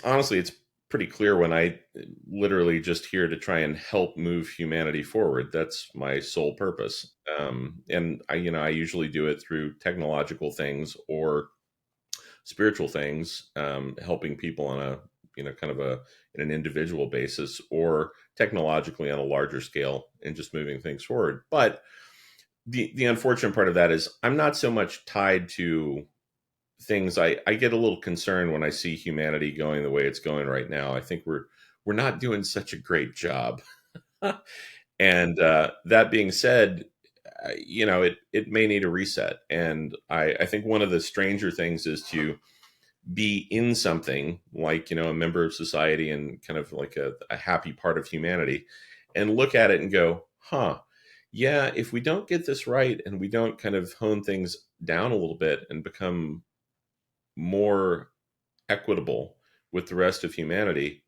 Honestly, it's pretty clear when I literally just here to try and help move humanity forward. That's my sole purpose. And I usually do it through technological things or spiritual things, helping people on a, kind of in an individual basis or technologically on a larger scale and just moving things forward. But the unfortunate part of that is I'm not so much tied to things. I get a little concerned when I see humanity going the way it's going right now. I think we're not doing such a great job. And that being said, it may need a reset. And I think one of the stranger things is to be in something like, a member of society and kind of like a happy part of humanity, and look at it and go, huh, yeah, if we don't get this right and we don't kind of hone things down a little bit and become more equitable with the rest of humanity,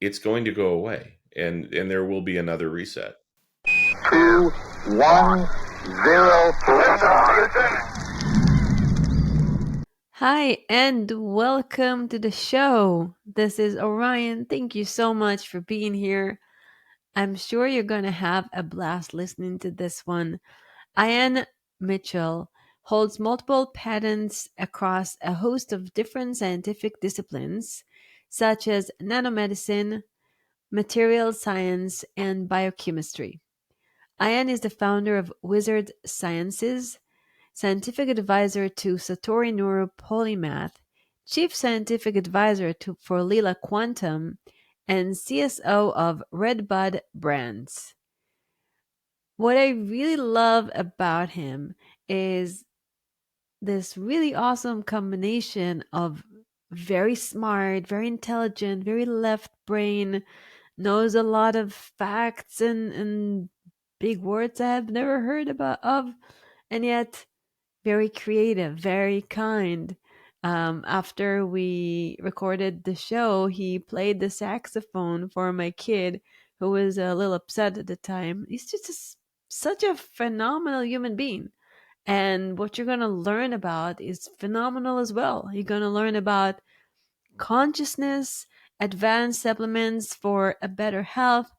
it's going to go away, and there will be another reset. 2, 1, 0. Hi, and welcome to the show. This is Orion. Thank you so much for being here. I'm sure you're going to have a blast listening to this one. Ian Mitchell holds multiple patents across a host of different scientific disciplines, such as nanomedicine, material science, and biochemistry. Ian is the founder of Wizard Sciences, scientific advisor to Satori Neuro Polymath, chief scientific advisor for Leela Quantum, and CSO of Redbud Brands. What I really love about him is this really awesome combination of very smart, very intelligent, very left brain, knows a lot of facts and big words I have never heard about of, and yet very creative, very kind. After we recorded the show, he played the saxophone for my kid, who was a little upset at the time. He's just such a phenomenal human being. And what you're going to learn about is phenomenal as well. You're going to learn about consciousness, advanced supplements for a better health,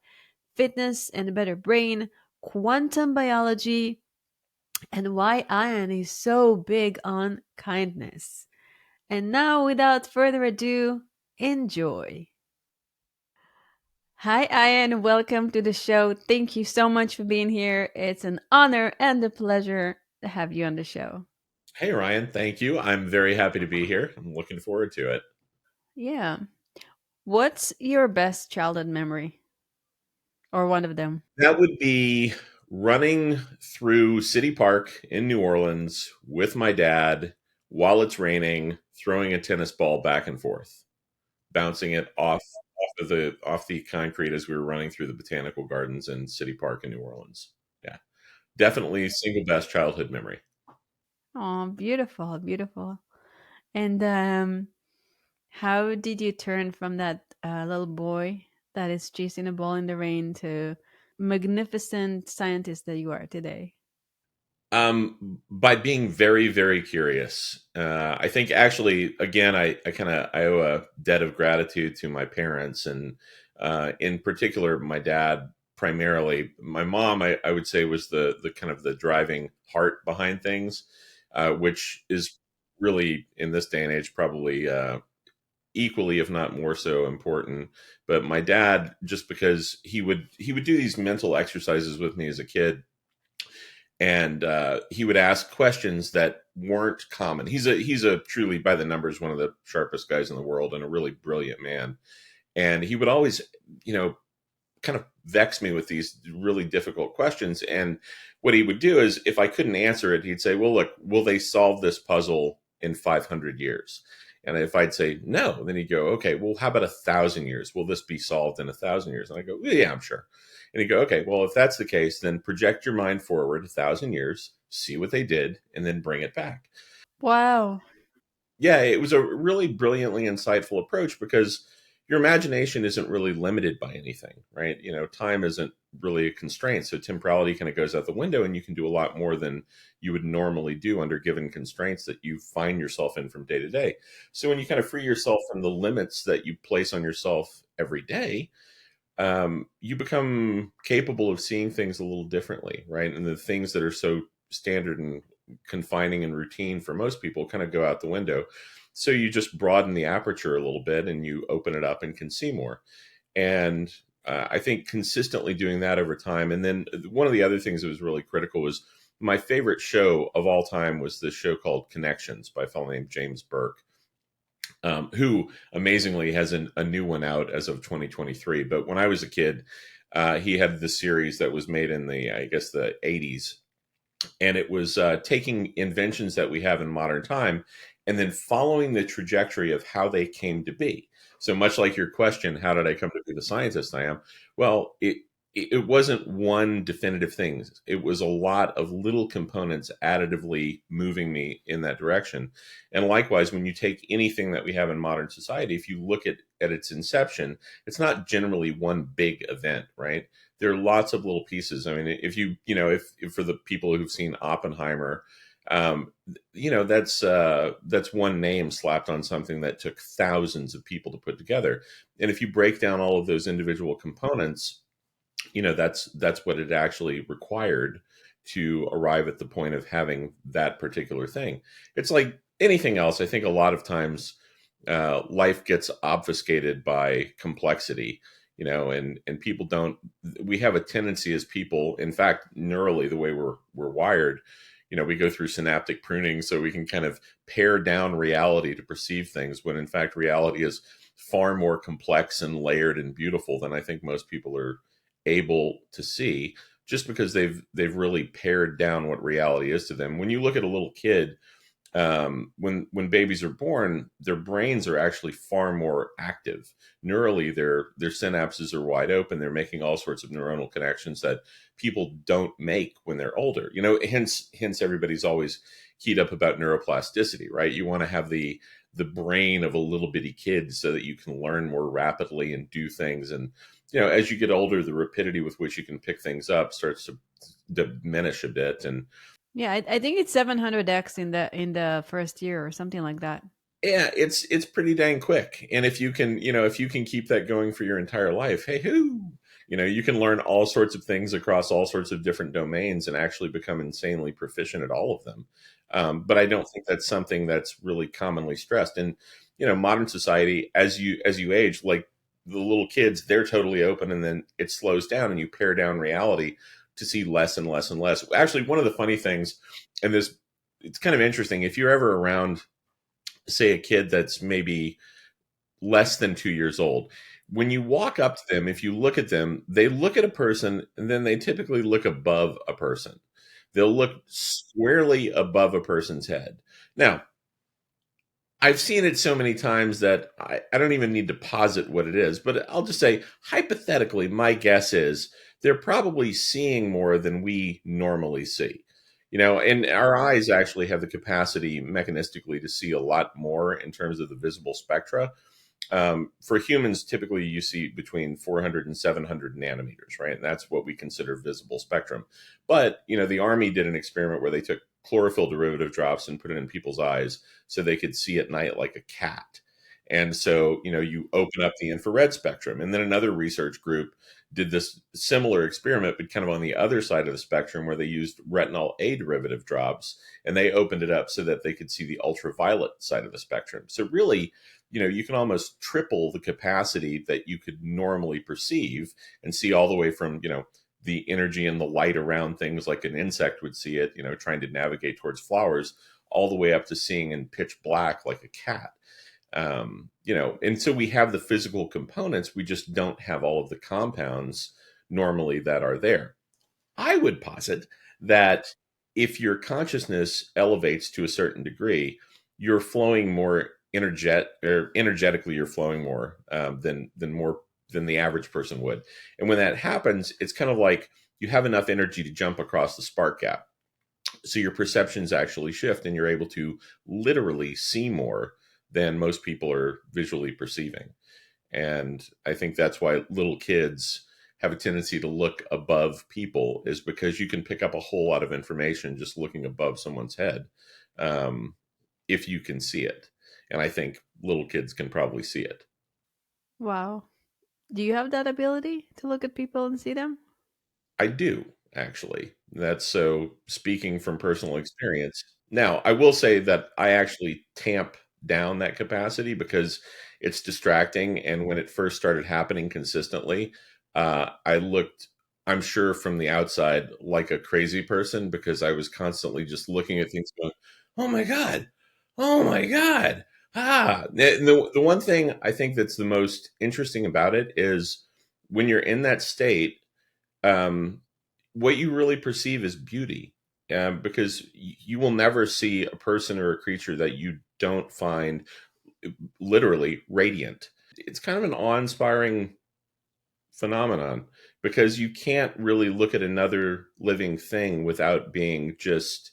fitness and a better brain, quantum biology, and why iron is so big on kindness. And now, without further ado, enjoy. Hi, Ian. Welcome to the show. Thank you so much for being here. It's an honor and a pleasure to have you on the show. Hey, Ryan, thank you. I'm very happy to be here. I'm looking forward to it. Yeah. What's your best childhood memory? Or one of them? That would be running through City Park in New Orleans with my dad while it's raining, throwing a tennis ball back and forth, bouncing it off the concrete as we were running through the botanical gardens in City Park in New Orleans. Yeah, definitely single best childhood memory. Oh, beautiful, beautiful. And how did you turn from that little boy that is chasing a ball in the rain to magnificent scientist that you are today? By being very, very curious. I think actually, again, I kind of I owe a debt of gratitude to my parents, and in particular, my dad. Primarily, my mom, I would say, was the kind of the driving heart behind things, which is really in this day and age probably equally, if not more so, important. But my dad, just because he would do these mental exercises with me as a kid, and he would ask questions that weren't common. He's a truly, by the numbers, one of the sharpest guys in the world and a really brilliant man. And he would always, you know, kind of vex me with these really difficult questions. And what he would do is, if I couldn't answer it, he'd say, "Well, look, will they solve this puzzle in 500 years?" And if I'd say no, then he'd go, "Okay, well, how about 1,000 years? Will this be solved in 1,000 years?" And I go, "Yeah, I'm sure." And he'd go, "Okay, well, if that's the case, then project your mind forward 1,000 years, see what they did, and then bring it back." Wow. Yeah, it was a really brilliantly insightful approach because, your imagination isn't really limited by anything, right? Time isn't really a constraint. So temporality kind of goes out the window, and you can do a lot more than you would normally do under given constraints that you find yourself in from day to day. So when you kind of free yourself from the limits that you place on yourself every day, you become capable of seeing things a little differently, right? And the things that are so standard and confining and routine for most people kind of go out the window. So you just broaden the aperture a little bit and you open it up and can see more. And I think consistently doing that over time. And then one of the other things that was really critical was my favorite show of all time was this show called Connections by a fellow named James Burke, who amazingly has a new one out as of 2023. But when I was a kid, he had this series that was made in I guess, the 80s, and it was taking inventions that we have in modern time and then following the trajectory of how they came to be. So much like your question, how did I come to be the scientist I am? Well, it wasn't one definitive thing. It was a lot of little components additively moving me in that direction. And likewise, when you take anything that we have in modern society, if you look at its inception, it's not generally one big event, right? There are lots of little pieces. I mean, if for the people who've seen Oppenheimer, that's one name slapped on something that took thousands of people to put together. And if you break down all of those individual components, that's what it actually required to arrive at the point of having that particular thing. It's like anything else. I think a lot of times life gets obfuscated by complexity, and people don't. We have a tendency as people, in fact, neurally, the way we're wired. We go through synaptic pruning so we can kind of pare down reality to perceive things, when in fact reality is far more complex and layered and beautiful than I think most people are able to see, just because they've really pared down what reality is to them. When you look at a little kid, when babies are born, their brains are actually far more active neurally. Their synapses are wide open. They're making all sorts of neuronal connections that people don't make when they're older. Hence everybody's always keyed up about neuroplasticity, right? You want to have the brain of a little bitty kid so that you can learn more rapidly and do things. And as you get older, the rapidity with which you can pick things up starts to diminish a bit. And Yeah, I think it's 700x in the first year or something like that. yeah, it's pretty dang quick. And if you can keep that going for your entire life, hey hoo, you can learn all sorts of things across all sorts of different domains and actually become insanely proficient at all of them. But I don't think that's something that's really commonly stressed. And modern society, as you age, like the little kids, they're totally open, and then it slows down, and you pare down reality to see less and less and less. Actually, one of the funny things, and this, it's kind of interesting, if you're ever around, say, a kid that's maybe less than 2 years old, when you walk up to them, if you look at them, they look at a person and then they typically look above a person. They'll look squarely above a person's head. Now, I've seen it so many times that I don't even need to posit what it is, but I'll just say, hypothetically, my guess is they're probably seeing more than we normally see. And our eyes actually have the capacity mechanistically to see a lot more in terms of the visible spectra. For humans, typically you see between 400 and 700 nanometers, right? And that's what we consider visible spectrum. But, the Army did an experiment where they took chlorophyll derivative drops and put it in people's eyes so they could see at night like a cat. And so, you open up the infrared spectrum. And then another research group did this similar experiment, but kind of on the other side of the spectrum, where they used retinol A derivative drops, and they opened it up so that they could see the ultraviolet side of the spectrum. So really, you can almost triple the capacity that you could normally perceive and see all the way from, the energy and the light around things like an insect would see it, trying to navigate towards flowers, all the way up to seeing in pitch black like a cat. And so we have the physical components, we just don't have all of the compounds normally that are there. I would posit that if your consciousness elevates to a certain degree, you're flowing more energetically, you're flowing more than the average person would. And when that happens, it's kind of like you have enough energy to jump across the spark gap. So your perceptions actually shift, and you're able to literally see more than most people are visually perceiving. And I think that's why little kids have a tendency to look above people, is because you can pick up a whole lot of information just looking above someone's head, um, if you can see it. And I think little kids can probably see it. Wow. Do you have that ability to look at people and see them? I do, actually. That's so speaking from personal experience. Now, I will say that I actually tamp down that capacity because it's distracting. And when it first started happening consistently, I looked, I'm sure from the outside, like a crazy person because I was constantly just looking at things going, oh my God, oh my God. The one thing I think that's the most interesting about it is when you're in that state, um, what you really perceive as beauty, because you will never see a person or a creature that you don't find literally radiant. It's kind of an awe-inspiring phenomenon because you can't really look at another living thing without being just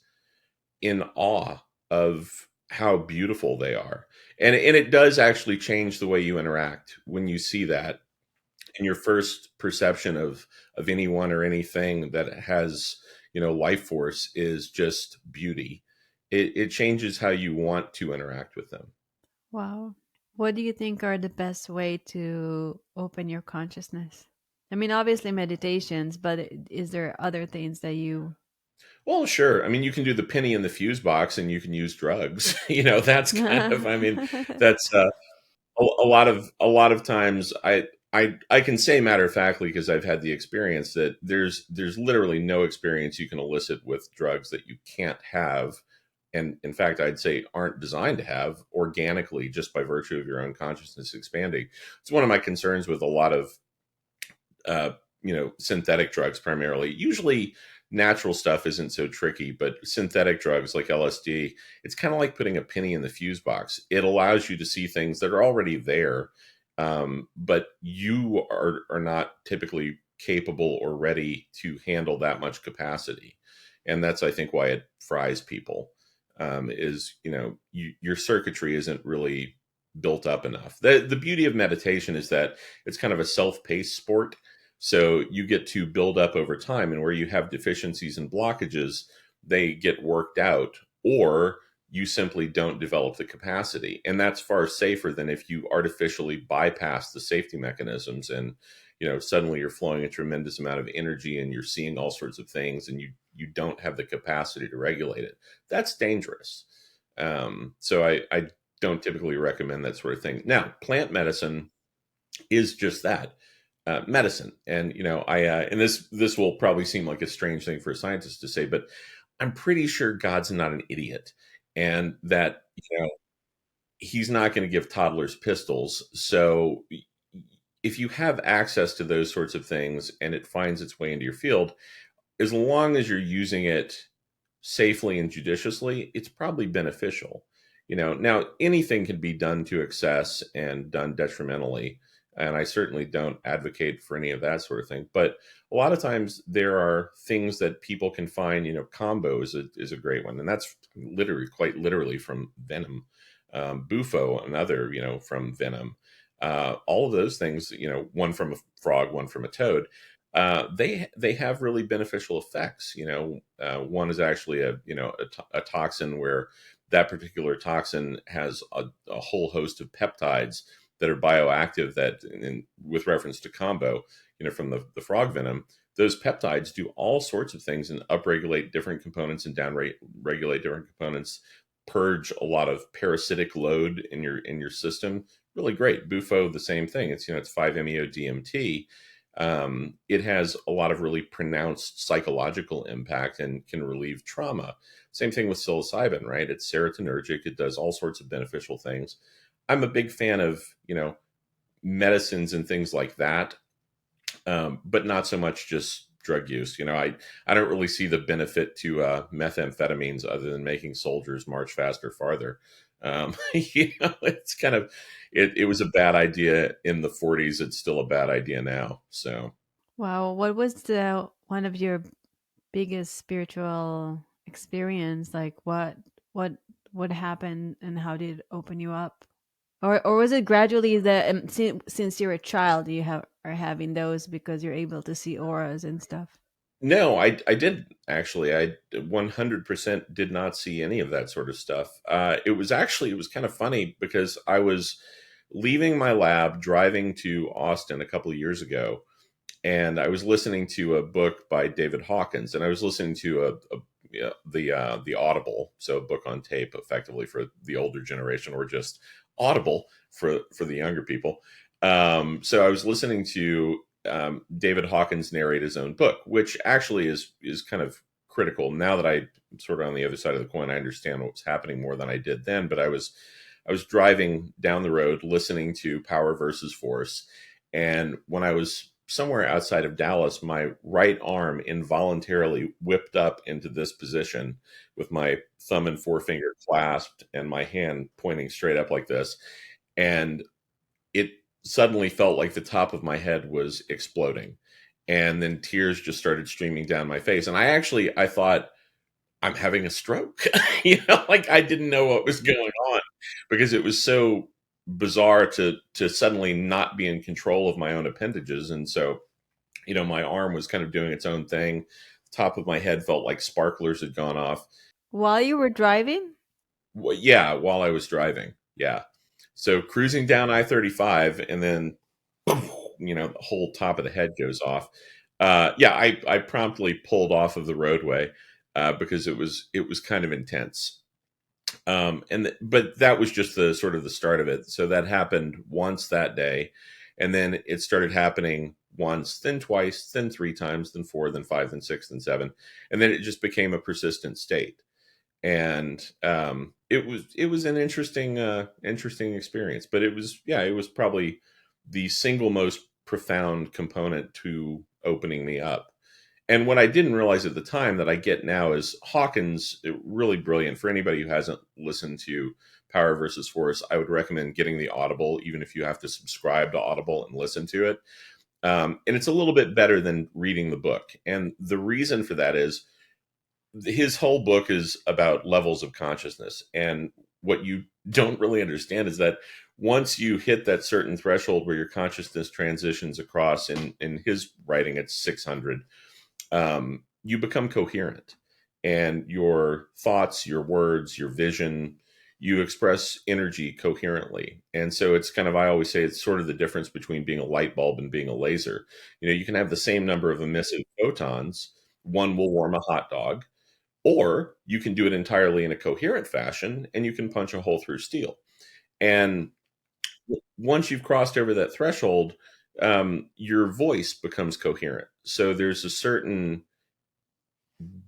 in awe of how beautiful they are. And it does actually change the way you interact when you see that, and your first perception of anyone or anything that has, life force is just beauty. It changes how you want to interact with them. Wow. What do you think are the best way to open your consciousness? I mean, obviously meditations, but is there other things that you Well, sure. I mean, you can do the penny in the fuse box, and you can use drugs. That's kind of. I mean, that's a lot of times I can say matter of factly, because I've had the experience, that there's literally no experience you can elicit with drugs that you can't have, and in fact I'd say aren't designed to have organically, just by virtue of your own consciousness expanding. It's one of my concerns with a lot of uh, synthetic drugs. Primarily, usually natural stuff isn't so tricky, but synthetic drugs like LSD, it's kind of like putting a penny in the fuse box. It allows you to see things that are already there, but you are not typically capable or ready to handle that much capacity. And that's, I think, why it fries people. Is your circuitry isn't really built up enough. The beauty of meditation is that it's kind of a self-paced sport, so you get to build up over time, and where you have deficiencies and blockages, they get worked out, or you simply don't develop the capacity. And that's far safer than if you artificially bypass the safety mechanisms, and suddenly you're flowing a tremendous amount of energy and you're seeing all sorts of things, and you don't have the capacity to regulate it. That's dangerous. So I don't typically recommend that sort of thing. Now, plant medicine is just that, medicine. And and this will probably seem like a strange thing for a scientist to say, but I'm pretty sure God's not an idiot, and that he's not going to give toddlers pistols. So if you have access to those sorts of things and it finds its way into your field, as long as you're using it safely and judiciously, it's probably beneficial. Now anything can be done to excess and done detrimentally, and I certainly don't advocate for any of that sort of thing. But a lot of times there are things that people can find. Combo is a great one, and that's literally, quite literally, from venom. Bufo, another, from venom. All of those things, one from a frog, one from a toad, they have really beneficial effects. One is actually a toxin, where that particular toxin has a whole host of peptides that are bioactive. That, with reference to combo, from the frog venom, those peptides do all sorts of things and upregulate different components and downregulate different components, purge a lot of parasitic load in your system. Really great. Bufo, the same thing. It's 5-MeO DMT. It has a lot of really pronounced psychological impact and can relieve trauma. Same thing with psilocybin, right? It's serotonergic. It does all sorts of beneficial things. I'm a big fan of, medicines and things like that, but not so much just drug use. I don't really see the benefit to methamphetamines other than making soldiers march faster, farther. It's kind of, it was a bad idea in the 40s. It's still a bad idea now. So, Wow, what was the one of your biggest spiritual experience? Like what what happened and how did it open you up? Or was it gradually that since you're a child you have are having those because you're able to see auras and stuff? No, I did actually. I 100% did not see any of that sort of stuff. It was kind of funny because I was leaving my lab driving to Austin a couple of years ago, and I was listening to a book by David Hawkins, and I was listening to yeah, the Audible, so a book on tape, effectively for the older generation, or just Audible for the younger people. So I was listening to David Hawkins narrate his own book, which actually is kind of critical now that I'm sort of on the other side of the coin. I understand what was happening more than I did then, but I was driving down the road listening to Power versus Force, and when I was somewhere outside of Dallas, my right arm involuntarily whipped up into this position with my thumb and forefinger clasped and my hand pointing straight up like this. And it suddenly felt like the top of my head was exploding. And then tears just started streaming down my face. And I thought, I'm having a stroke. Like I didn't know what was going on because it was so bizarre to suddenly not be in control of my own appendages. And so, my arm was kind of doing its own thing. Top of my head felt like sparklers had gone off. While you were driving? Yeah, while I was driving. Yeah. So cruising down I-35, and then, the whole top of the head goes off. Yeah, I promptly pulled off of the roadway because it was kind of intense. But that was just the sort of the start of it. So that happened once that day, and then it started happening once, then twice, then three times, then four, then five, then six, then seven, and then it just became a persistent state. And it was an interesting experience, but it was probably the single most profound component to opening me up. And what I didn't realize at the time that I get now is Hawkins, really brilliant. For anybody who hasn't listened to Power versus Force, I would recommend getting the Audible, even if you have to subscribe to Audible and listen to it. And it's a little bit better than reading the book. And the reason for that is his whole book is about levels of consciousness. And what you don't really understand is that once you hit that certain threshold where your consciousness transitions across, in his writing, it's 600, you become coherent, and your thoughts, your words, your vision, you express energy coherently. And so it's kind of, I always say, it's sort of the difference between being a light bulb and being a laser. You can have the same number of emissive photons. One will warm a hot dog, or you can do it entirely in a coherent fashion and you can punch a hole through steel. And once you've crossed over that threshold, your voice becomes coherent. So there's a certain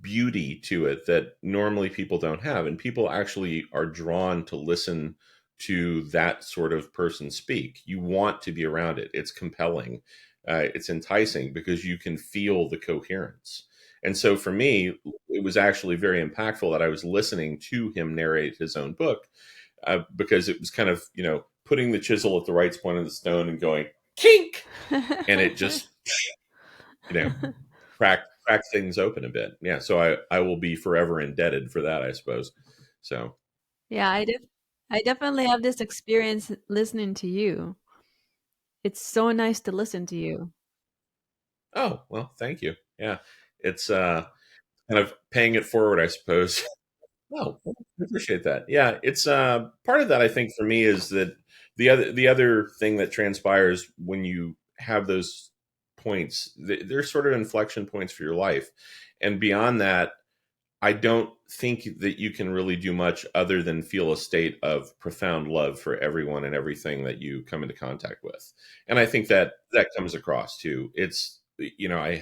beauty to it that normally people don't have, and people actually are drawn to listen to that sort of person speak. You want to be around it. It's compelling. It's enticing because you can feel the coherence. And so for me, it was actually very impactful that I was listening to him narrate his own book, because it was kind of, putting the chisel at the right point of the stone and going kink, and it just, you know crack things open a bit. Yeah, so I will be forever indebted for that, I suppose. So, Yeah, I definitely have this experience listening to you. It's so nice to listen to you. oh well, thank you. Yeah, it's kind of paying it forward, I suppose. Oh, well, I appreciate that. Yeah, it's part of that. I think for me is that the other thing that transpires when you have those points, they're sort of inflection points for your life, and beyond that, I don't think that you can really do much other than feel a state of profound love for everyone and everything that you come into contact with. And I think that that comes across too. It's, I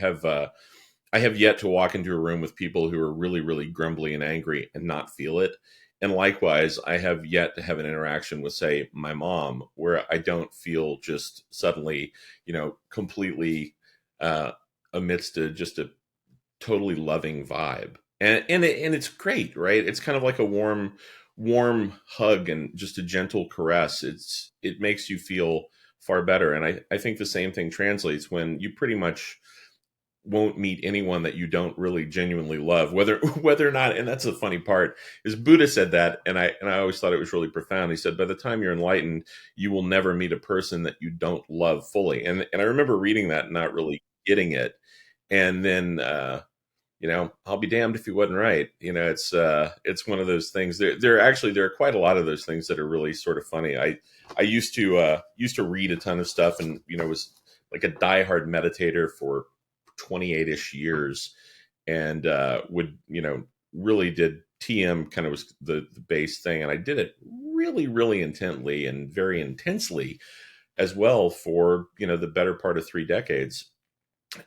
have yet to walk into a room with people who are really, really grumbly and angry and not feel it. And likewise, I have yet to have an interaction with, say, my mom, where I don't feel just suddenly, completely amidst just a totally loving vibe. And it's great, right? It's kind of like a warm hug and just a gentle caress. It makes you feel far better. And I think the same thing translates when you pretty much won't meet anyone that you don't really genuinely love, whether whether or not. And that's the funny part, is Buddha said that, and I always thought it was really profound. He said, by the time you're enlightened, you will never meet a person that you don't love fully. And I remember reading that and not really getting it. And then I'll be damned if he wasn't right. It's one of those things. There are quite a lot of those things that are really sort of funny. I used to read a ton of stuff, and was like a diehard meditator for 28ish years, and would really did TM, kind of was the base thing, and I did it really really intently and very intensely as well for the better part of 3 decades.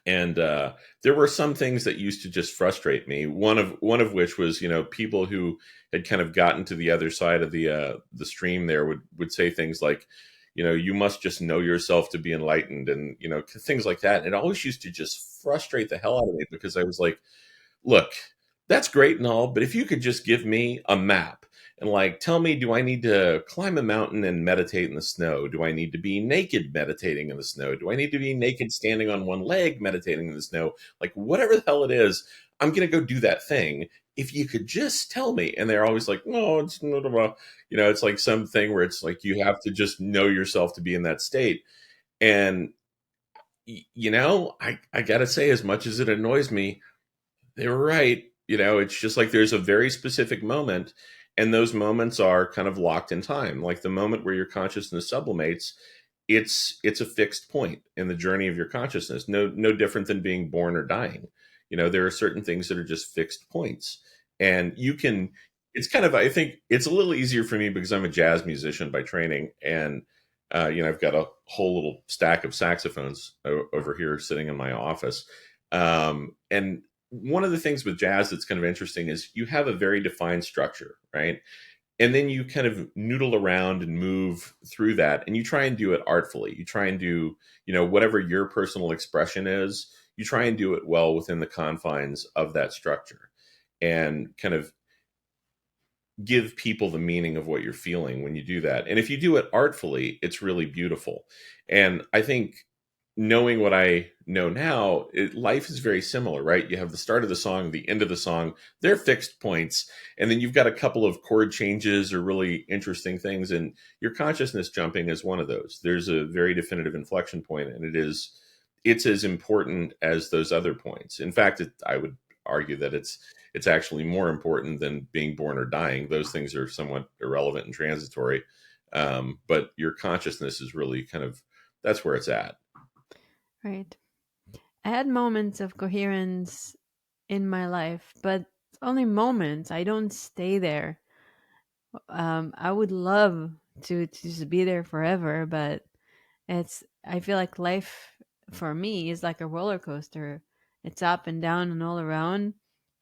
And there were some things that used to just frustrate me. One of which was, people who had kind of gotten to the other side of the stream there would say things like, you must just know yourself to be enlightened, and things like that. And it always used to just frustrate the hell out of me, because I was like, look, that's great and all, but if you could just give me a map and like tell me, do I need to climb a mountain and meditate in the snow? Do I need to be naked meditating in the snow? Do I need to be naked standing on one leg meditating in the snow? Like, whatever the hell it is, I'm going to go do that thing. If you could just tell me. And they're always like, no, it's not about, it's like something where it's like you have to just know yourself to be in that state. And, I got to say, as much as it annoys me, they were right. It's just like there's a very specific moment, and those moments are kind of locked in time. Like the moment where your consciousness sublimates, it's a fixed point in the journey of your consciousness. No different than being born or dying. There are certain things that are just fixed points, and you can. It's kind of, I think it's a little easier for me because I'm a jazz musician by training, and I've got a whole little stack of saxophones over here sitting in my office. And one of the things with jazz that's kind of interesting is you have a very defined structure, right? And then you kind of noodle around and move through that, and you try and do it artfully. You try and do, whatever your personal expression is, you try and do it well within the confines of that structure, and kind of give people the meaning of what you're feeling when you do that. And if you do it artfully, it's really beautiful. And I think, knowing what I know now, life is very similar, right? You have the start of the song, the end of the song, they're fixed points. And then you've got a couple of chord changes or really interesting things. And your consciousness jumping is one of those. There's a very definitive inflection point, and it's as important as those other points. In fact, I would argue that it's actually more important than being born or dying. Those things are somewhat irrelevant and transitory. But your consciousness is really kind of, that's where it's at. Right. I had moments of coherence in my life, but only moments. I don't stay there. I would love to just be there forever, but I feel like life for me is like a roller coaster. It's up and down and all around.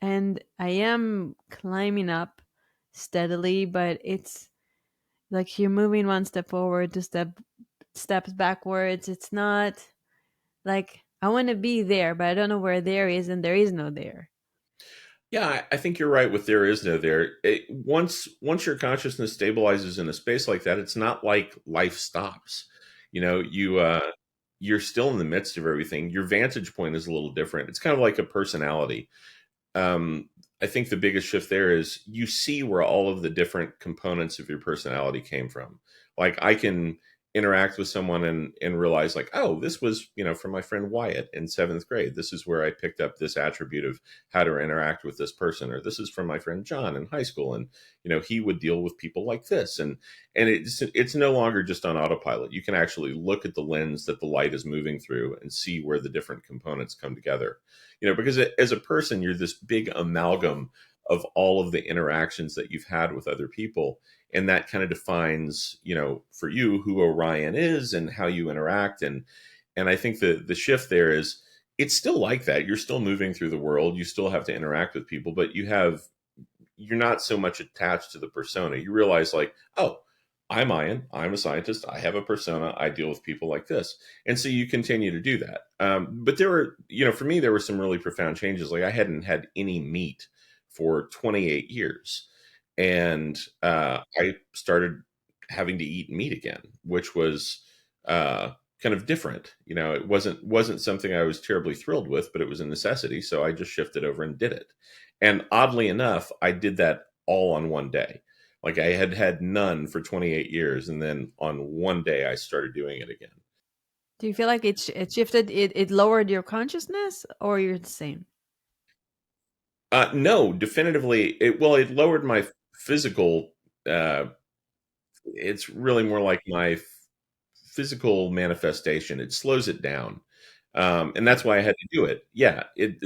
And I am climbing up steadily, but it's like you're moving one step forward, two steps backwards. It's not like I want to be there, but I don't know where there is, and there is no there. Yeah, I think you're right with there is no there. Once your consciousness stabilizes in a space like that, it's not like life stops. You're still in the midst of everything. Your vantage point is a little different. It's kind of like a personality. I think the biggest shift there is you see where all of the different components of your personality came from. Like, I can interact with someone and realize like, oh, this was, from my friend Wyatt in 7th grade. This is where I picked up this attribute of how to interact with this person. Or this is from my friend John in high school. And, he would deal with people like this. And it's no longer just on autopilot. You can actually look at the lens that the light is moving through and see where the different components come together. Because as a person, you're this big amalgam of all of the interactions that you've had with other people. And that kind of defines, for you, who Orion is and how you interact. And I think the shift there is, it's still like that. You're still moving through the world. You still have to interact with people, but you're not so much attached to the persona. You realize like, oh, I'm Ian. I'm a scientist. I have a persona. I deal with people like this. And so you continue to do that. But there were, for me, there were some really profound changes. Like, I hadn't had any meat for 28 years. And I started having to eat meat again, which was kind of different. It wasn't something I was terribly thrilled with, but it was a necessity, so I just shifted over and did it. And oddly enough, I did that all on one day. Like I had had none for 28 years, and then on one day I started doing it again. Do you feel like it shifted, it lowered your consciousness, or you're the same? No, definitively. It lowered my physical. Uh, it's really more like my physical manifestation. It slows it down. And that's why I had to do it. Yeah,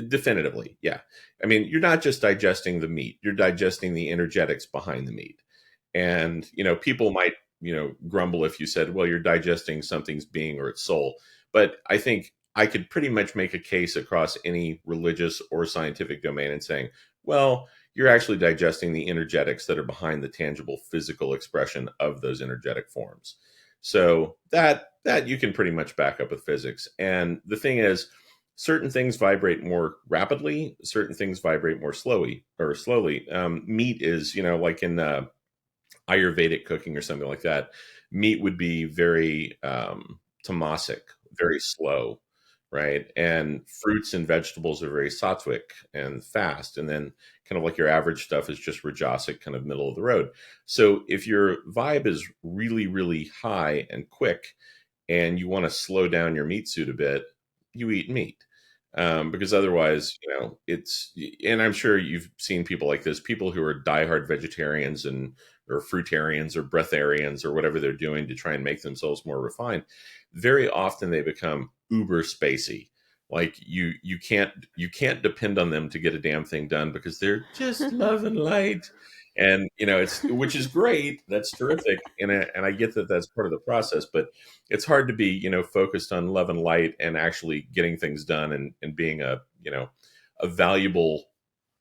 definitively. Yeah. I mean, you're not just digesting the meat, you're digesting the energetics behind the meat. And, people might, grumble if you said, well, you're digesting something's being or its soul. But I think I could pretty much make a case across any religious or scientific domain and saying, well, you're actually digesting the energetics that are behind the tangible physical expression of those energetic forms. So that you can pretty much back up with physics. And the thing is, certain things vibrate more rapidly, certain things vibrate more slowly. Meat is, like in Ayurvedic cooking or something like that, meat would be very tamasic, very slow, right? And fruits and vegetables are very sattvic and fast. And then kind of like your average stuff is just rajasic, kind of middle of the road. So if your vibe is really, really high and quick, and you want to slow down your meat suit a bit, you eat meat. Because otherwise, and I'm sure you've seen people like this, people who are diehard vegetarians and or fruitarians or breatharians or whatever they're doing to try and make themselves more refined. Very often they become uber spacey. Like you can't depend on them to get a damn thing done because they're just love and light. And it's which is great. That's terrific, and I get that that's part of the process. But it's hard to be focused on love and light and actually getting things done and being a valuable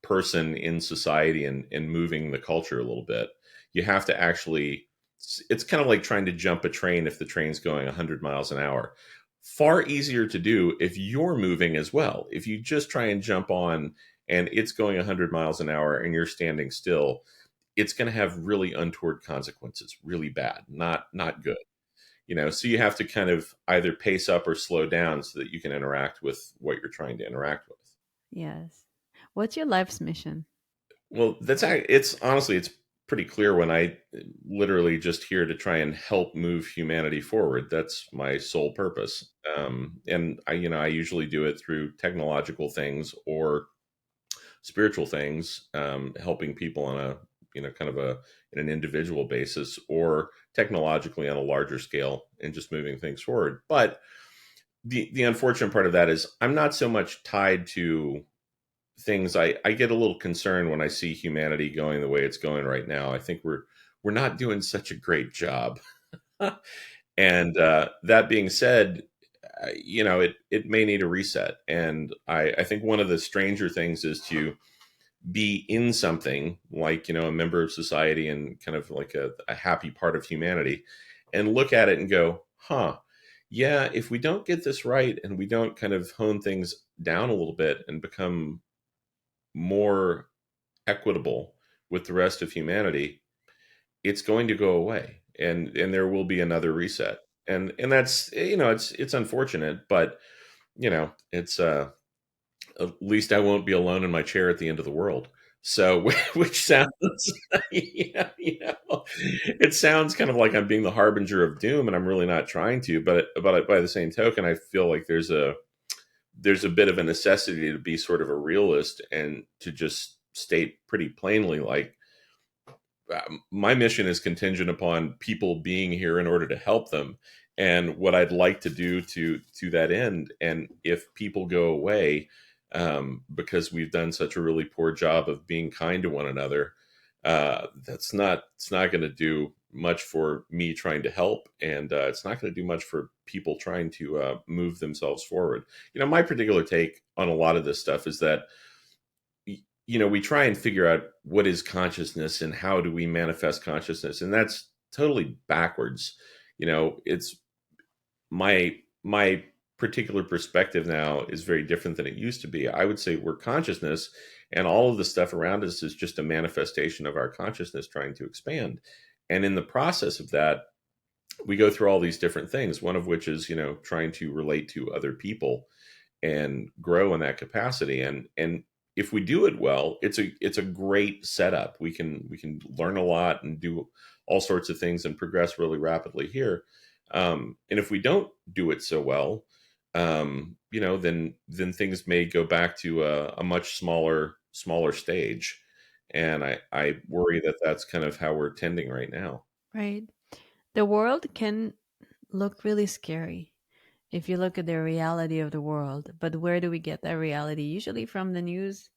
person in society and moving the culture a little bit. You have to actually, it's kind of like trying to jump a train if the train's going 100 miles an hour. Far easier to do if you're moving as well. If you just try and jump on and it's going 100 miles an hour and you're standing still, it's going to have really untoward consequences, really bad, not good. So you have to kind of either pace up or slow down so that you can interact with what you're trying to interact with. Yes. What's your life's mission? Well, it's honestly, it's pretty clear when I literally just here to try and help move humanity forward. That's my sole purpose. And I usually do it through technological things or spiritual things, helping people on a, kind of in an individual basis or technologically on a larger scale and just moving things forward. But the unfortunate part of that is I'm not so much tied to things. I get a little concerned when I see humanity going the way it's going right now. I think we're not doing such a great job. And that being said, it may need a reset. And I think one of the stranger things is to be in something like a member of society and kind of like a happy part of humanity, and look at it and go, huh, yeah, if we don't get this right and we don't kind of hone things down a little bit and become more equitable with the rest of humanity, it's going to go away, and there will be another reset. And that's it's unfortunate, but it's at least I won't be alone in my chair at the end of the world. So which sounds it sounds kind of like I'm being the harbinger of doom, and I'm really not trying to, but by the same token I feel like there's a bit of a necessity to be sort of a realist and to just state pretty plainly, like, my mission is contingent upon people being here in order to help them and what I'd like to do to that end. And if people go away, because we've done such a really poor job of being kind to one another, it's not going to do much for me trying to help, and it's not going to do much for people trying to move themselves forward. My particular take on a lot of this stuff is that we try and figure out what is consciousness and how do we manifest consciousness, and that's totally backwards. It's my particular perspective now is very different than it used to be. I would say we're consciousness, and all of the stuff around us is just a manifestation of our consciousness trying to expand. And in the process of that, we go through all these different things, one of which is, trying to relate to other people and grow in that capacity. And if we do it well, it's a great setup. We can learn a lot and do all sorts of things and progress really rapidly here. And if we don't do it so well, then things may go back to a much smaller stage. And I worry that that's kind of how we're tending right now. Right. The world can look really scary if you look at the reality of the world. But where do we get that reality? Usually from the news.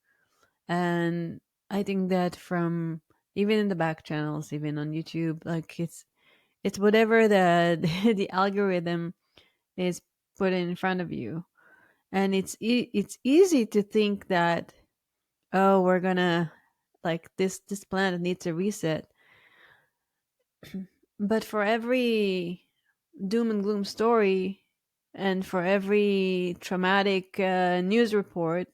And I think that from even in the back channels, even on YouTube, like it's whatever the the algorithm is put in front of you. And it's easy to think that, oh, we're gonna, like, this planet needs a reset. But for every doom and gloom story, and for every traumatic news report,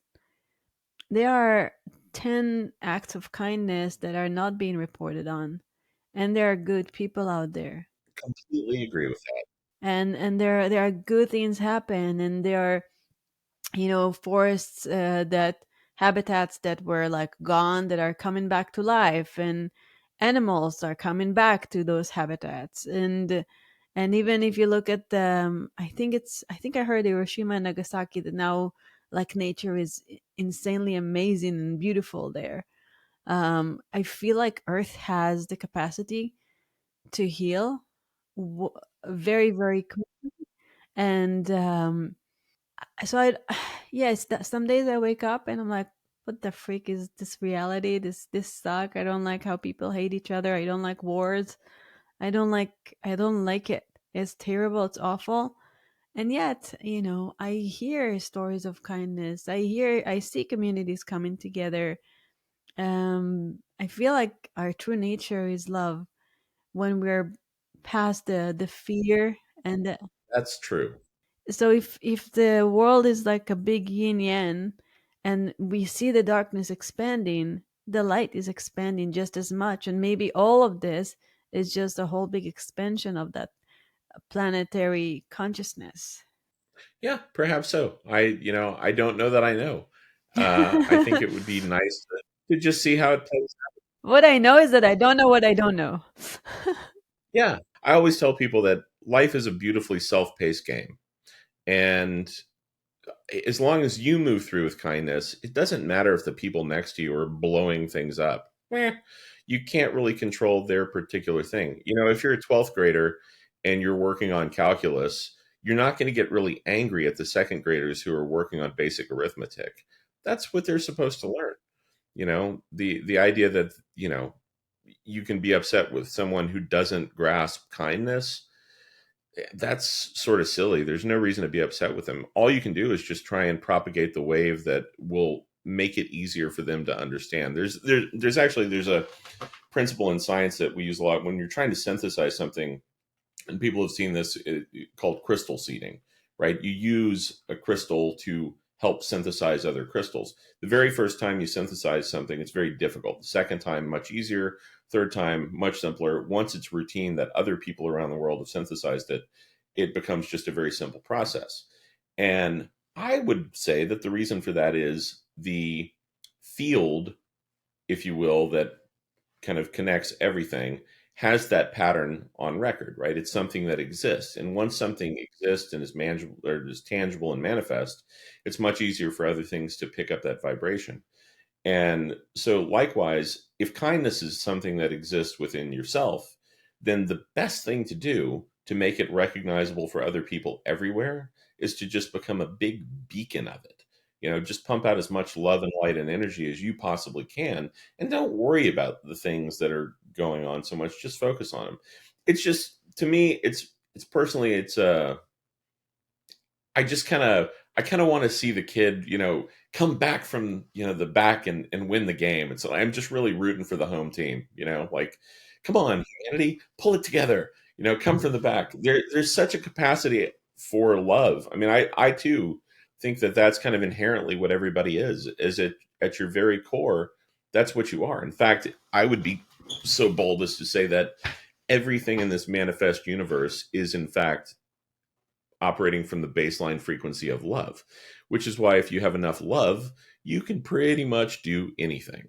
there are 10 acts of kindness that are not being reported on. And there are good people out there. Completely agree with that. And there are good things happen, and there are, forests, that habitats that were like gone, that are coming back to life, and animals are coming back to those habitats. And even if you look at the, I think I heard Hiroshima and Nagasaki, that now, like, nature is insanely amazing and beautiful there. I feel like Earth has the capacity to heal, w- very, very quick. And so I yes, that some days I wake up and I'm like, what the freak is this reality? This suck. I don't like how people hate each other. I don't like wars. I don't like it. It's terrible. It's awful. And yet, I hear stories of kindness. I see communities coming together. I feel like our true nature is love, when we're past the fear and the, That's true. so if the world is like a big yin yang, and we see the darkness expanding, the light is expanding just as much. And maybe all of this is just a whole big expansion of that planetary consciousness. Yeah, perhaps so. I don't know that I know. I think it would be nice to just see how it plays. What I know is that I don't know what I don't know. Yeah, I always tell people that life is a beautifully self-paced game, and as long as you move through with kindness, it doesn't matter if the people next to you are blowing things up. You can't really control their particular thing. If you're a 12th grader and you're working on calculus, you're not going to get really angry at the second graders who are working on basic arithmetic. That's what they're supposed to learn. The idea that, you can be upset with someone who doesn't grasp kindness, that's sort of silly. There's no reason to be upset with them. All you can do is just try and propagate the wave that will make it easier for them to understand. There's a principle in science that we use a lot when you're trying to synthesize something, and people have seen this, called crystal seeding, right? You use a crystal to help synthesize other crystals. The very first time you synthesize something, it's very difficult. The second time, much easier. Third time, much simpler. Once it's routine that other people around the world have synthesized it, it becomes just a very simple process. And I would say that the reason for that is the field, if you will, that kind of connects everything, has that pattern on record, right? It's something that exists. And once something exists and is manageable or is tangible and manifest, it's much easier for other things to pick up that vibration. And so, likewise, if kindness is something that exists within yourself, then the best thing to do to make it recognizable for other people everywhere is to just become a big beacon of it. Just pump out as much love and light and energy as you possibly can, and don't worry about the things that are going on so much. Just focus on them. It's just, to me, it's personally, I kind of want to see the kid, come back from, the back and win the game. And so I'm just really rooting for the home team, like, come on, humanity, pull it together, come from the back. There's such a capacity for love. I mean, I too think that that's kind of inherently what everybody is it at your very core. That's what you are. In fact, I would be so bold as to say that everything in this manifest universe is in fact operating from the baseline frequency of love, which is why if you have enough love, you can pretty much do anything,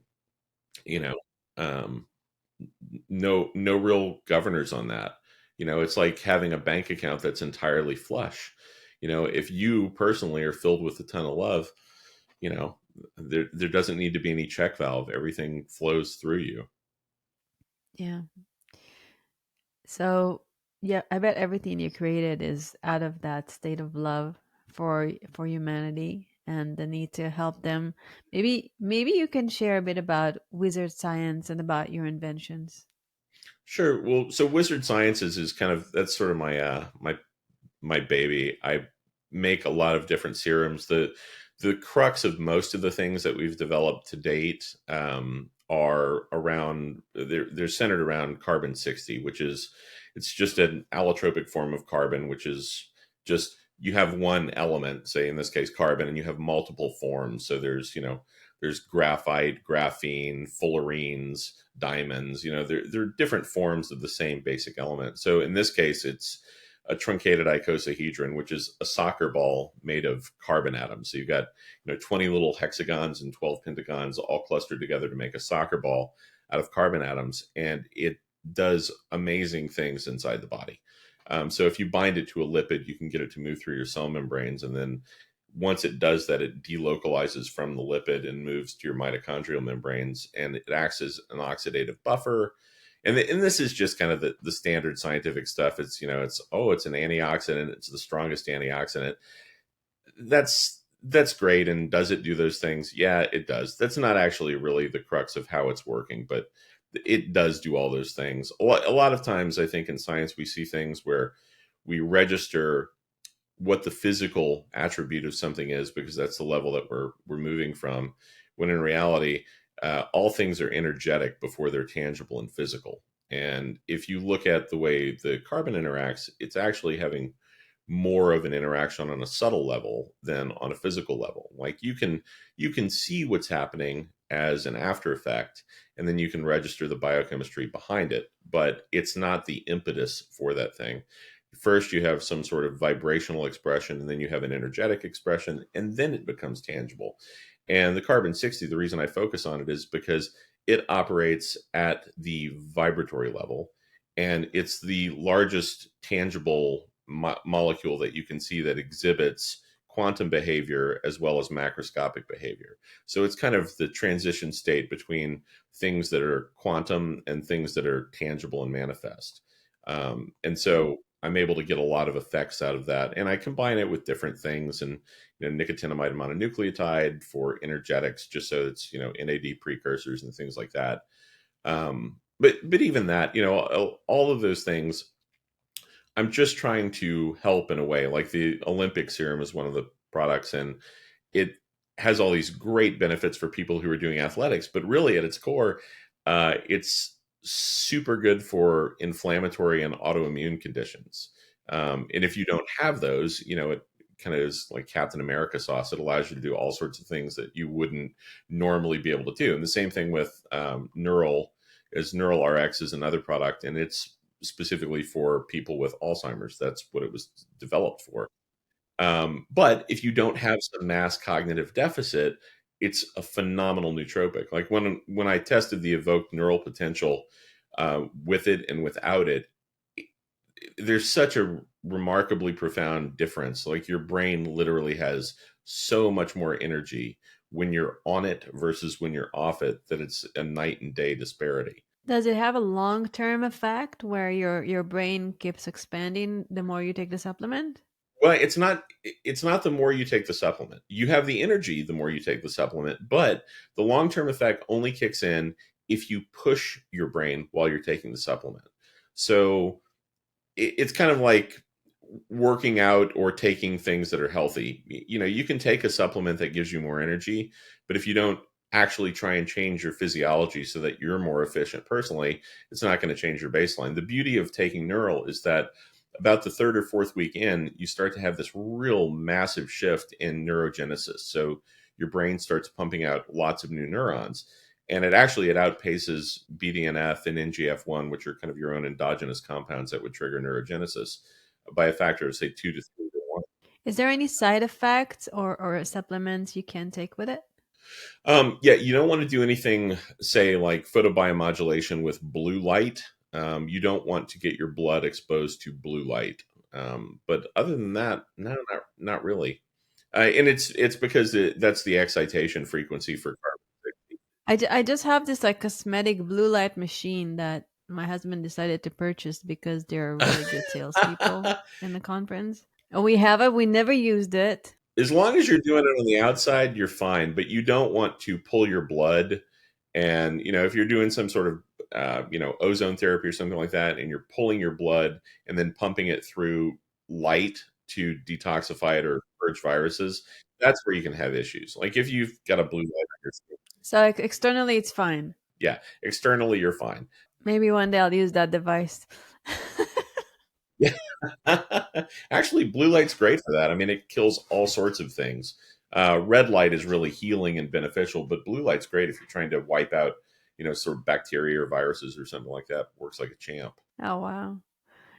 you know. Um, no real governors on that. It's like having a bank account that's entirely flush. If you personally are filled with a ton of love, you know, there doesn't need to be any check valve. Everything flows through you. Yeah. So, yeah, I bet everything you created is out of that state of love for humanity and the need to help them. Maybe you can share a bit about wizard science and about your inventions. Sure. Well, so Wizard Sciences is kind of that's sort of my baby. I make a lot of different serums. The crux of most of the things that we've developed to date are around they're centered around carbon 60, which is it's just an allotropic form of carbon, which is just you have one element, say in this case carbon, and you have multiple forms. So there's graphite, graphene, fullerenes, diamonds. They're different forms of the same basic element. So in this case, it's a truncated icosahedron, which is a soccer ball made of carbon atoms. So you've got 20 little hexagons and 12 pentagons all clustered together to make a soccer ball out of carbon atoms, and it does amazing things inside the body. So if you bind it to a lipid, you can get it to move through your cell membranes, and then once it does that, it delocalizes from the lipid and moves to your mitochondrial membranes, and it acts as an oxidative buffer. And this is just kind of the standard scientific stuff. It's an antioxidant. It's the strongest antioxidant. That's great. And does it do those things? Yeah, it does. That's not actually really the crux of how it's working, but it does do all those things. A lot of times, I think in science we see things where we register what the physical attribute of something is because that's the level that we're moving from, when in reality all things are energetic before they're tangible and physical. And if you look at the way the carbon interacts, it's actually having more of an interaction on a subtle level than on a physical level. Like you can see what's happening as an after effect, and then you can register the biochemistry behind it, but it's not the impetus for that thing. First you have some sort of vibrational expression, and then you have an energetic expression, and then it becomes tangible. And the carbon 60, the reason I focus on it is because it operates at the vibratory level, and it's the largest tangible molecule that you can see that exhibits quantum behavior as well as macroscopic behavior. So it's kind of the transition state between things that are quantum and things that are tangible and manifest. And so I'm able to get a lot of effects out of that, and I combine it with different things, and nicotinamide mononucleotide for energetics, just so it's NAD precursors and things like that. But even that, all of those things, I'm just trying to help in a way. Like the Olympic serum is one of the products, and it has all these great benefits for people who are doing athletics. But really, at its core, it's super good for inflammatory and autoimmune conditions. And if you don't have those, it kind of is like Captain America sauce. It allows you to do all sorts of things that you wouldn't normally be able to do. And the same thing with Neural RX is another product, and it's specifically for people with Alzheimer's. That's what it was developed for. But if you don't have some mass cognitive deficit, it's a phenomenal nootropic. Like when I tested the evoked neural potential with it and without it, there's such a remarkably profound difference. Like your brain literally has so much more energy when you're on it versus when you're off it, that it's a night and day disparity. Does it have a long-term effect where your brain keeps expanding the more you take the supplement? Well, it's not the more you take the supplement. You have the energy the more you take the supplement, but the long-term effect only kicks in if you push your brain while you're taking the supplement. So it's kind of like working out or taking things that are healthy. You can take a supplement that gives you more energy, but if you don't actually try and change your physiology so that you're more efficient personally, it's not going to change your baseline. The beauty of taking neural is that about the third or fourth week in, you start to have this real massive shift in neurogenesis. So your brain starts pumping out lots of new neurons. and it outpaces BDNF and NGF1, which are kind of your own endogenous compounds that would trigger neurogenesis, by a factor of say 2 to 3 to 1. Is there any side effects or supplements you can take with it? Yeah, you don't want to do anything, say, like photobiomodulation with blue light. You don't want to get your blood exposed to blue light. But other than that, no, not really. And it's because that's the excitation frequency for carbon. I just have this like cosmetic blue light machine that my husband decided to purchase because they're really good salespeople in the conference. And we have it. We never used it. As long as you're doing it on the outside, you're fine. But you don't want to pull your blood. And if you're doing some sort of ozone therapy or something like that, and you're pulling your blood and then pumping it through light to detoxify it or purge viruses, that's where you can have issues. Like if you've got a blue light on your skin, So like, externally, it's fine. yeah, externally you're fine. Maybe one day I'll use that device. Yeah. Actually, blue light's great for that. I mean, it kills all sorts of things. Red light is really healing and beneficial, but blue light's great if you're trying to wipe out, sort of bacteria or viruses or something like that. Works like a champ. Oh wow!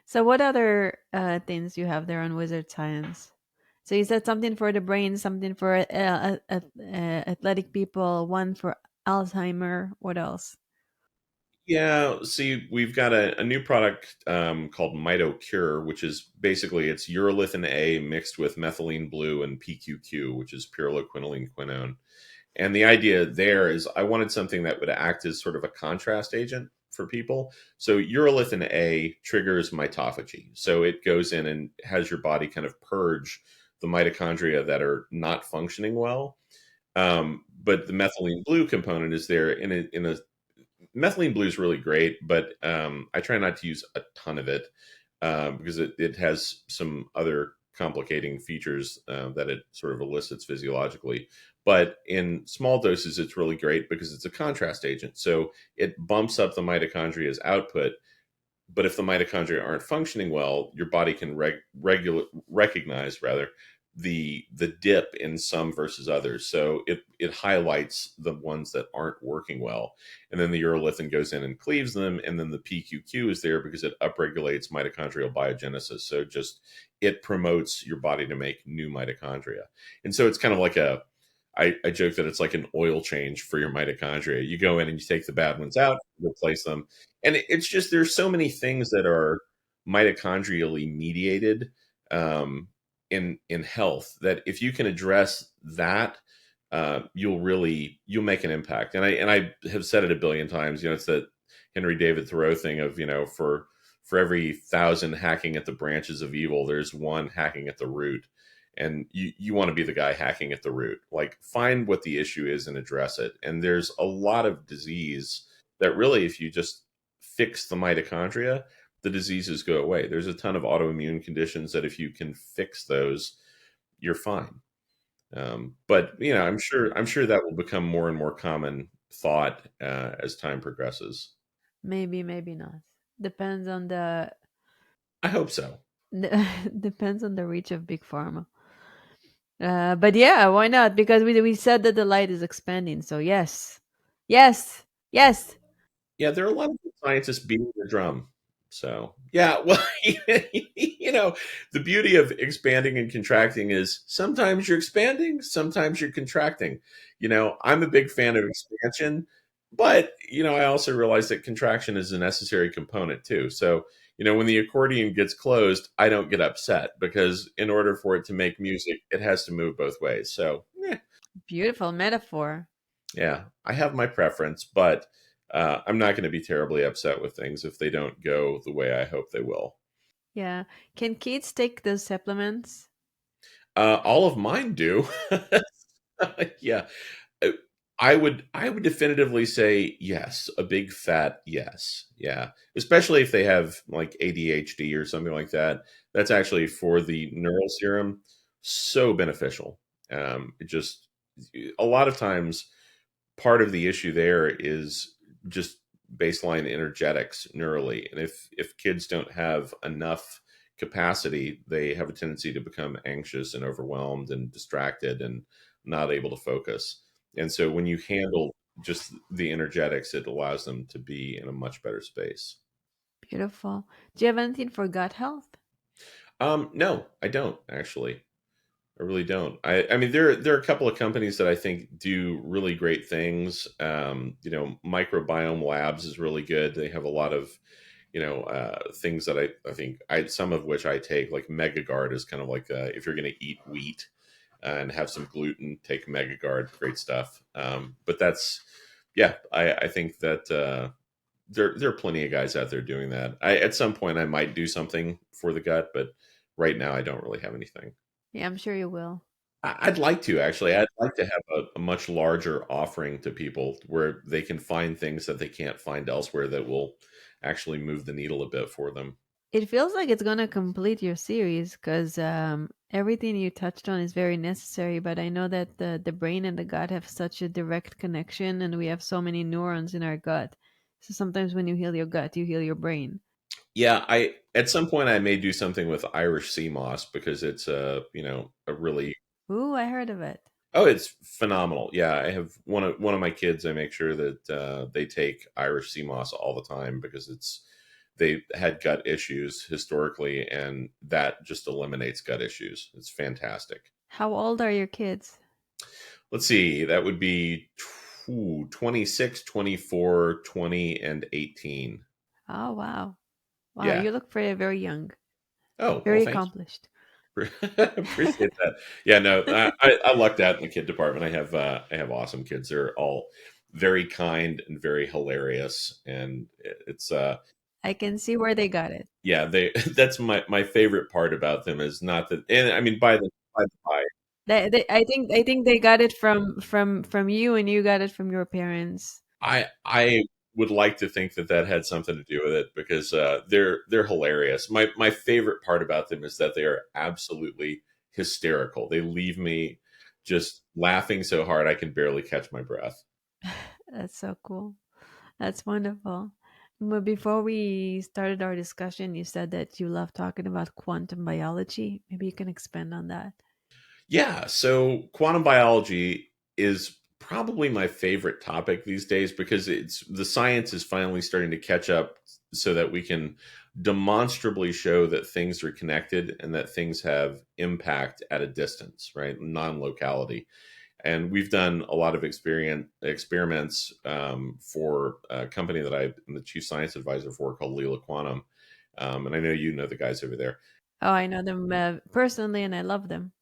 So what other things you have there on Wizard Science? So you said something for the brain, something for athletic people, one for Alzheimer. What else? Yeah, see, we've got a new product called MitoCure, which is basically it's urolithin A mixed with methylene blue and PQQ, which is pyrroloquinoline quinone. And the idea there is I wanted something that would act as sort of a contrast agent for people. So urolithin A triggers mitophagy. So it goes in and has your body kind of purge the mitochondria that are not functioning well. But the methylene blue component is there in a methylene blue is really great, but I try not to use a ton of it because it has some other complicating features that it sort of elicits physiologically. But in small doses, it's really great because it's a contrast agent. So it bumps up the mitochondria's output, but if the mitochondria aren't functioning well, your body can recognize rather the dip in some versus others. So it highlights the ones that aren't working well, and then the urolithin goes in and cleaves them, and then the PQQ is there because it upregulates mitochondrial biogenesis. So just it promotes your body to make new mitochondria, and so it's kind of like I joke that it's like an oil change for your mitochondria. You go in and you take the bad ones out, replace them, and it's just there's so many things that are mitochondrially mediated in health that if you can address that, you'll make an impact. And I have said it a billion times. It's that Henry David Thoreau thing of for every 1,000 hacking at the branches of evil, there's one hacking at the root. And you want to be the guy hacking at the root. Like find what the issue is and address it. And there's a lot of disease that really, if you just fix the mitochondria, the diseases go away. There's a ton of autoimmune conditions that if you can fix those, you're fine. But I'm sure that will become more and more common thought as time progresses. Maybe, maybe not. Depends on the I hope so. depends on the reach of big pharma. But yeah, why not? Because we said that the light is expanding. So yes, yes, yes. Yeah, there are a lot of scientists beating the drum. So, yeah, well, the beauty of expanding and contracting is sometimes you're expanding, sometimes you're contracting. I'm a big fan of expansion, but, I also realize that contraction is a necessary component too. So, when the accordion gets closed, I don't get upset because in order for it to make music, it has to move both ways. So, Beautiful metaphor. yeah, I have my preference, but I'm not going to be terribly upset with things if they don't go the way I hope they will. Yeah. Can kids take those supplements? All of mine do. Yeah, Uh, I would definitively say yes, a big fat yes. Yeah, especially if they have like ADHD or something like that. That's actually for the neural serum so beneficial. It just a lot of times part of the issue there is just baseline energetics neurally, and if kids don't have enough capacity, they have a tendency to become anxious and overwhelmed and distracted and not able to focus. And so when you handle just the energetics, it allows them to be in a much better space. Beautiful. Do you have anything for gut health? No, I don't actually. I really don't. I mean, there are a couple of companies that I think do really great things. Microbiome Labs is really good. They have a lot of, things that I think some of which I take, like MegaGuard is kind of like if you're going to eat wheat and have some gluten, take MegaGuard. Great stuff. But that's, yeah, I think that there are plenty of guys out there doing that. At some point I might do something for the gut, but right now I don't really have anything. Yeah, I'm sure you will. I'd like to actually. I'd like to have a much larger offering to people where they can find things that they can't find elsewhere that will actually move the needle a bit for them. It feels like it's gonna complete your series because everything you touched on is very necessary. But I know that the brain and the gut have such a direct connection, and we have so many neurons in our gut. So sometimes when you heal your gut, you heal your brain. Yeah, I at some point I may do something with Irish sea moss because it's a really Ooh, I heard of it. oh, it's phenomenal. Yeah, I have one of my kids. I make sure that they take Irish sea moss all the time because they had gut issues historically, and that just eliminates gut issues. It's fantastic. How old are your kids? Let's see, that would be 26, 24, 20, and 18. Oh wow, wow! Yeah. You look very very young, Oh, well, very thank you. accomplished. Appreciate that. Yeah, no, I lucked out in the kid department. I have awesome kids. They're all very kind and very hilarious, and it's I can see where they got it. yeah, they that's my favorite part about them is not that, and I mean by the by, I think they got it from you, and you got it from your parents. I would like to think that that had something to do with it because they're hilarious. My favorite part about them is that they are absolutely hysterical. They leave me just laughing so hard I can barely catch my breath. That's so cool. That's wonderful. But before we started our discussion, you said that you love talking about quantum biology. Maybe you can expand on that. Yeah, so quantum biology is probably my favorite topic these days because it's the science is finally starting to catch up so that we can demonstrably show that things are connected and that things have impact at a distance, right? Non-locality. And we've done a lot of experiments for a company that I'm the chief science advisor for called Leela Quantum. And I know you know the guys over there. Oh, I know them personally, and I love them.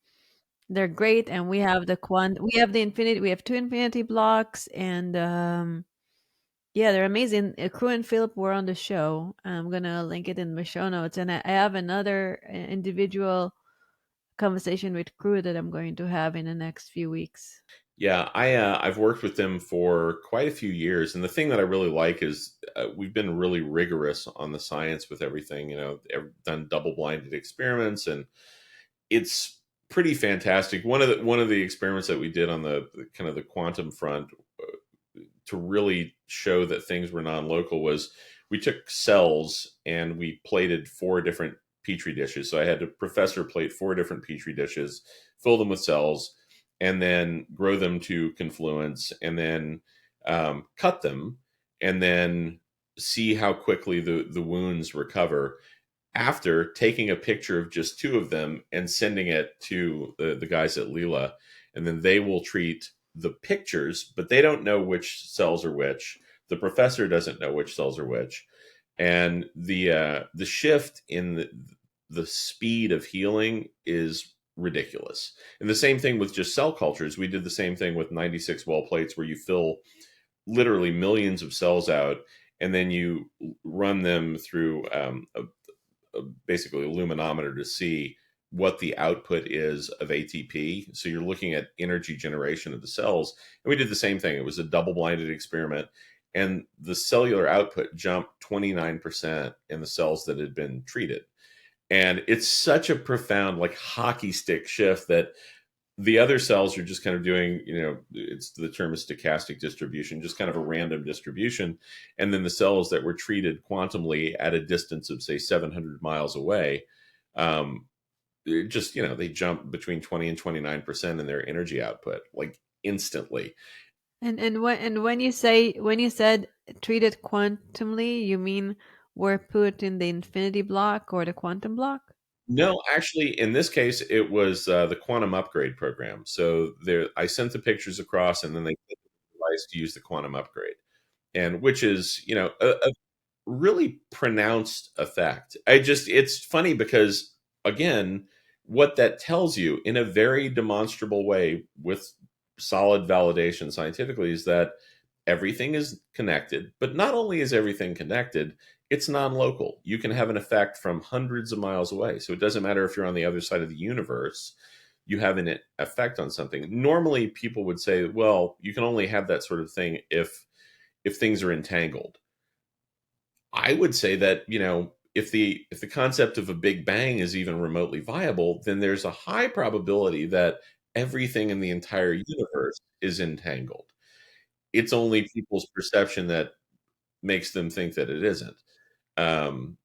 They're great, and we have the infinity, we have two infinity blocks, and yeah, they're amazing. Crew and Philip were on the show. I'm gonna link it in the show notes, and I have another individual conversation with Crew that I'm going to have in the next few weeks. Yeah, I've worked with them for quite a few years, and the thing that I really like is we've been really rigorous on the science with everything. Done double-blinded experiments, and it's pretty fantastic. One of the experiments that we did on the kind of the quantum front to really show that things were non-local was we took cells and we plated four different petri dishes. So I had a professor plate four different petri dishes, fill them with cells, and then grow them to confluence, and then cut them, and then see how quickly the wounds recover after taking a picture of just two of them and sending it to the guys at Leela, and then they will treat the pictures, but they don't know which cells are which. The professor doesn't know which cells are which, and the shift in the speed of healing is ridiculous. And the same thing with just cell cultures. We did the same thing with 96 well plates, where you fill literally millions of cells out, and then you run them through basically a luminometer to see what the output is of ATP. So you're looking at energy generation of the cells. And we did the same thing. It was a double blinded experiment. And the cellular output jumped 29% in the cells that had been treated. And it's such a profound, like hockey stick shift that the other cells are just kind of doing, it's the term is stochastic distribution, just kind of a random distribution. And then the cells that were treated quantumly at a distance of, say, 700 miles away, um, just, they jump between 20 and 29% in their energy output, like instantly. And when you said treated quantumly, you mean were put in the infinity block or the quantum block? No, actually, in this case, it was the quantum upgrade program. So there, I sent the pictures across, and then they advised to use the quantum upgrade, and which is, a really pronounced effect. It's funny because, again, what that tells you in a very demonstrable way with solid validation scientifically is that everything is connected. But not only is everything connected, it's non-local. You can have an effect from hundreds of miles away. So it doesn't matter if you're on the other side of the universe, you have an effect on something. Normally people would say, well, you can only have that sort of thing if things are entangled. I would say that, if the concept of a big bang is even remotely viable, then there's a high probability that everything in the entire universe is entangled. It's only people's perception that makes them think that it isn't. And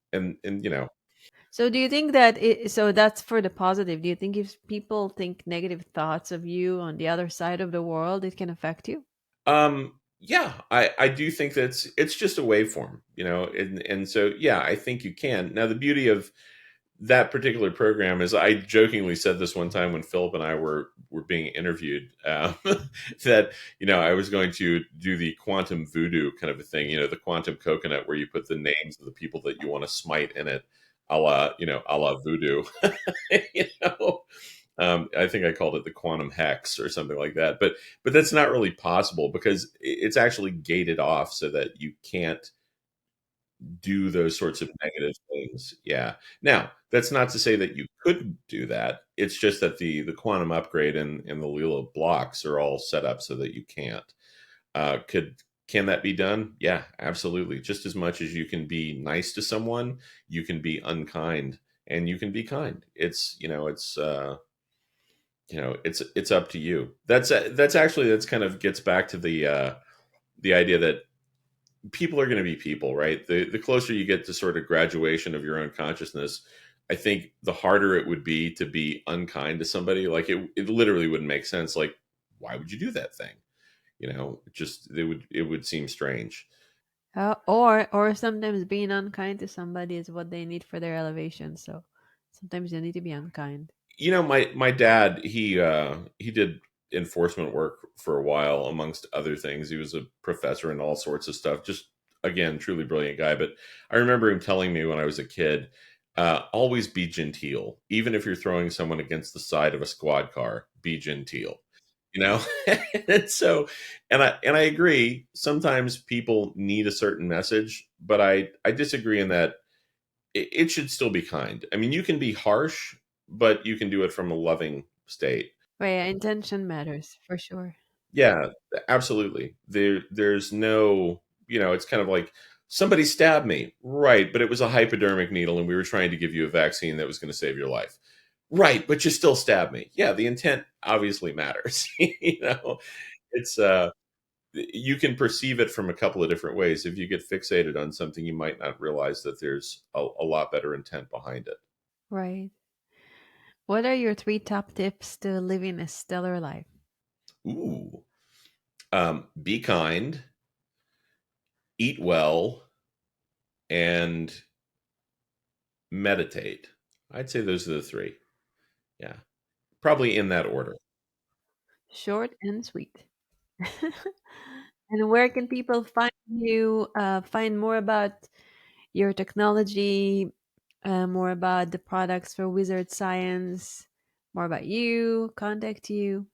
So do you think that so that's for the positive. Do you think if people think negative thoughts of you on the other side of the world, it can affect you? yeah, I do think that it's just a waveform, and so yeah, I think you can. Now the beauty of that particular program is, I jokingly said this one time when Philip and I were being interviewed, that I was going to do the quantum voodoo kind of a thing, the quantum coconut, where you put the names of the people that you want to smite in it, a la voodoo. you know I think I called it the quantum hex or something like that, but that's not really possible because it's actually gated off so that you can't do those sorts of negative things. Yeah. Now, that's not to say that you couldn't do that. It's just that the quantum upgrade and the Leela blocks are all set up so that you can't. Could Can that be done? Yeah, absolutely. Just as much as you can be nice to someone, you can be unkind, and you can be kind. It's up to you. That's kind of gets back to the idea that people are going to be people, right? The closer you get to sort of graduation of your own consciousness, I think the harder it would be to be unkind to somebody. Like it literally wouldn't make sense. Like, why would you do that thing? It would seem strange. Or sometimes being unkind to somebody is what they need for their elevation. So sometimes you need to be unkind. My dad, he did enforcement work for a while, amongst other things. He was a professor and all sorts of stuff. Just, again, truly brilliant guy. But I remember him telling me when I was a kid, always be genteel, even if you're throwing someone against the side of a squad car. Be genteel. You know, and so, and I agree. Sometimes people need a certain message, but I disagree in that it should still be kind. I mean, you can be harsh, but you can do it from a loving state. But yeah, intention matters for sure. Yeah, absolutely. There's no, it's kind of like somebody stabbed me, right? But it was a hypodermic needle, and we were trying to give you a vaccine that was going to save your life, right? But you still stabbed me. Yeah, the intent obviously matters. It's you can perceive it from a couple of different ways. If you get fixated on something, you might not realize that there's a lot better intent behind it. Right. What are your three top tips to living a stellar life? Ooh. Be kind, eat well, and meditate. I'd say those are the three. Yeah. Probably in that order. Short and sweet. And where can people find you, find more about your technology, more about the products for Wizard Science, more about you, contact you?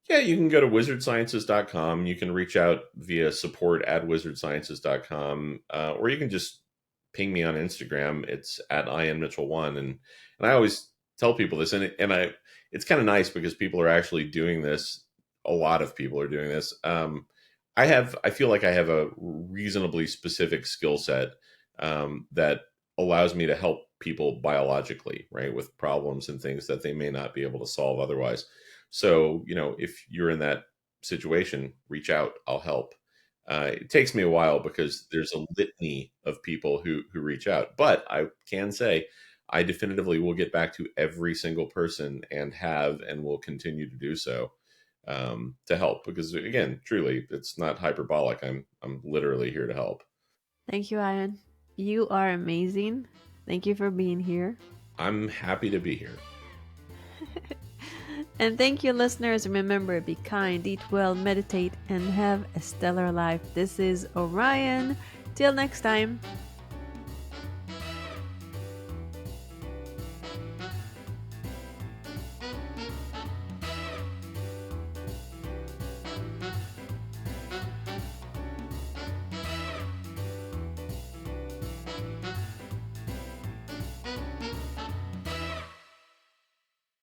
Yeah, you can go to wizardsciences.com. You can reach out via support@wizardsciences.com, or you can just ping me on Instagram. It's at IamMitchell1. And I always tell people this, it's kind of nice because people are actually doing this. A lot of people are doing this. I feel like I have a reasonably specific skill set that allows me to help people biologically, right, with problems and things that they may not be able to solve otherwise. So, if you're in that situation, reach out. I'll help. It takes me a while because there's a litany of people who reach out, but I can say I definitively will get back to every single person, and have, and will continue to do so. to help, because again, truly, it's not hyperbolic. I'm literally here to help. Thank you, Ian. You are amazing. Thank you for being here. I'm happy to be here. And thank you, listeners. Remember, be kind, eat well, meditate, and have a stellar life. This is Orion. Till next time.